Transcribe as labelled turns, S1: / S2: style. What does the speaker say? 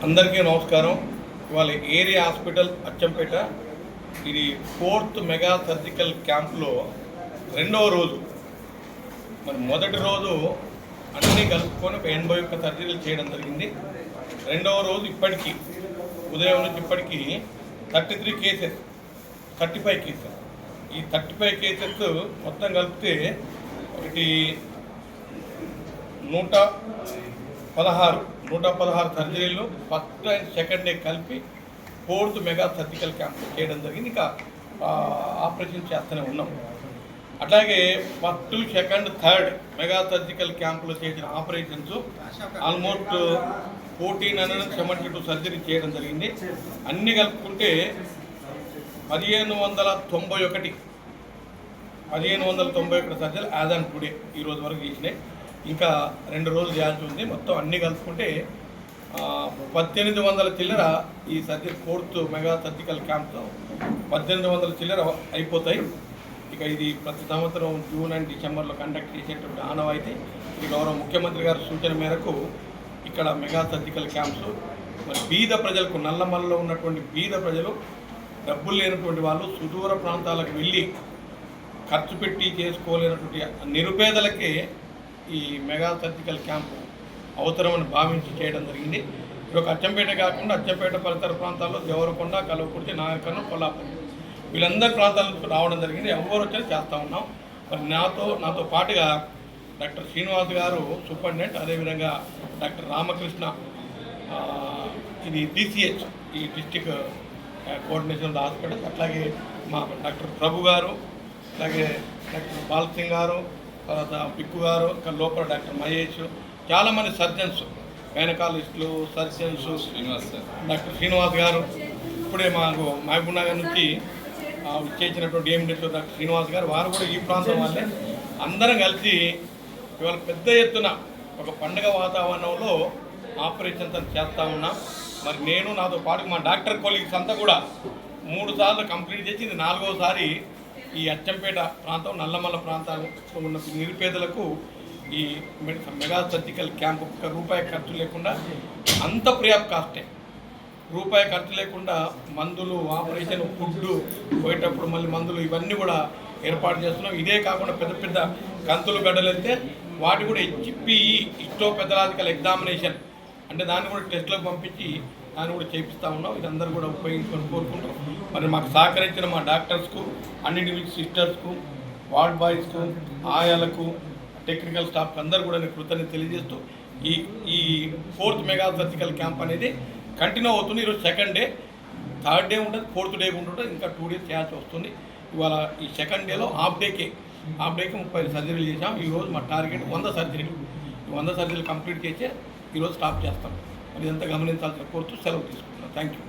S1: అందరికీ నమస్కారం. ఇవాళ ఏరియా హాస్పిటల్ అచ్చంపేట ఇది 4th మెగా సర్జికల్ క్యాంప్లో రెండవ రోజు. మరి మొదటి రోజు అన్నీ కలుపుకొని 81 సర్జరీలు చేయడం జరిగింది. రెండవ రోజు ఇప్పటికీ ఉదయం నుంచి ఇప్పటికీ 33 కేసెస్, 35 కేసెస్. ఈ 35 కేసెస్ మొత్తం కలిపితే ఒకటి 116 సర్జరీలు ఫస్ట్ అండ్ సెకండ్ డే కలిపి 4th మెగా సర్జికల్ క్యాంప్ చేయడం జరిగింది. ఇంకా ఆపరేషన్ చేస్తూనే ఉన్నాం. అట్లాగే first, second, third mega surgical క్యాంపులో చేసిన ఆపరేషన్స్ ఆల్మోస్ట్ 1472 సర్జరీ చేయడం జరిగింది. అన్నీ కలుపుకుంటే 1591 సర్జరీలు యాజ్ ఆన్ టుడే ఈరోజు వరకు చేసినాయి. ఇంకా 2 రోజులు చేయాల్సి ఉంది. మొత్తం అన్నీ కలుపుకుంటే 1800 చిల్లర ఈ సర్జరీ 4th మెగా సర్జికల్ క్యాంప్తో 1800 చిల్లర అయిపోతాయి. ఇక ఇది ప్రతి సంవత్సరం జూన్ అండ్ డిసెంబర్లో కండక్ట్ చేసేటువంటి ఆనవాయితీ. ఇది గౌరవ ముఖ్యమంత్రి గారి సూచన మేరకు ఇక్కడ మెగా సర్జికల్ క్యాంప్స్ మరి బీద ప్రజలకు, నల్లమల్లలో ఉన్నటువంటి బీద ప్రజలు, డబ్బులు లేనటువంటి వాళ్ళు, సుదూర ప్రాంతాలకు వెళ్ళి ఖర్చు పెట్టి చేసుకోలేనటువంటి నిరుపేదలకే ఈ మెగా సర్జికల్ క్యాంపు అవసరమని భావించి చేయడం జరిగింది. ఇప్పుడు అచ్చంపేట కాకుండా అచ్చంపేట పరిసర ప్రాంతాల్లో దేవరకొండ, కల్వకుర్తి, నాగర్కర్నూలు, కొల్లాపూర్ వీళ్ళందరి ప్రాంతాల నుంచి రావడం జరిగింది. ఎవరు వచ్చి చేస్తూ ఉన్నాం. మరి నాతో పాటుగా డాక్టర్ శ్రీనివాస్ గారు సూపరింటెండెంట్, అదేవిధంగా డాక్టర్ రామకృష్ణ ఇది DCH ఈ డిస్టిక్ కోఆర్డినేషన్ హాస్పిటల్, అట్లాగే మా డాక్టర్ ప్రభు గారు, అలాగే డాక్టర్ బాలసింగ్ గారు, తర్వాత పిక్కు గారు, లోపల డాక్టర్ మహేష్, చాలామంది సర్జన్స్, గైనకాలజిస్టులు, సర్జన్స్, డాక్టర్ శ్రీనివాస్ గారు, ఇప్పుడే మాకు మహబూబ్ నగర్ నుంచి చేసినటువంటి ఏమిటో డాక్టర్ శ్రీనివాస్ గారు, వారు కూడా ఈ ప్రాంతం వాళ్ళే. అందరం కలిసి ఇవాళ పెద్ద ఎత్తున ఒక పండుగ వాతావరణంలో ఆపరేషన్స్ అని చేస్తూ ఉన్నాం. మరి నేను, నాతో పాటు మా డాక్టర్ కొలీగ్స్ అంతా కూడా 3 సార్లు కంప్లీట్ చేసి ఇది 4వసారి ఈ అచ్చంపేట ప్రాంతం, నల్లమల్ల ప్రాంతాల్లో ఉన్న నిరుపేదలకు ఈ మెగా సర్జికల్ క్యాంప్ రూపాయి ఖర్చు లేకుండా, అంత ఫ్రీ ఆఫ్ కాస్టే, రూపాయి ఖర్చు లేకుండా మందులు, ఆపరేషన్, ఫుడ్, పోయేటప్పుడు మళ్ళీ మందులు, ఇవన్నీ కూడా ఏర్పాటు చేస్తున్నాం. ఇదే కాకుండా పెద్ద పెద్ద కంతులు గడ్డలు వెళ్తే వాటి కూడా HPE హిస్టోపెథలాజికల్ ఎగ్జామినేషన్ అంటే దాన్ని కూడా టెస్ట్లకు పంపించి దాన్ని కూడా చేపిస్తూ ఉన్నాం. ఇదందరూ కూడా ఉపయోగించుకొని కోరుకుంటాం. మరి మాకు సహకరించిన మా డాక్టర్స్కు, అన్ని డివిజన్ సిస్టర్స్కు, వార్డ్ బాయ్స్కు, ఆయాలకు, టెక్నికల్ స్టాఫ్కి అందరూ కూడా నేను కృతజ్ఞత తెలియజేస్తూ ఈ 4th మెగా సర్జికల్ క్యాంప్ అనేది కంటిన్యూ అవుతుంది. ఈరోజు సెకండ్ డే, థర్డ్ డే ఉంటుంది, 4th డే ఉంటుంటే ఇంకా 2 డేస్ చేయాల్సి వస్తుంది. ఇవాళ ఈ సెకండ్ డేలో హాఫ్ డేకి 30 సర్జరీలు చేసాం. ఈరోజు మా టార్గెట్ 100 సర్జరీలు. 100 సర్జరీలు కంప్లీట్ చేసి ఈరోజు స్టాప్ చేస్తాం. మరి ఇదంతా గమనించాల్సిన కోరుతూ సెలవు తీసుకుంటున్నాం. Thank you.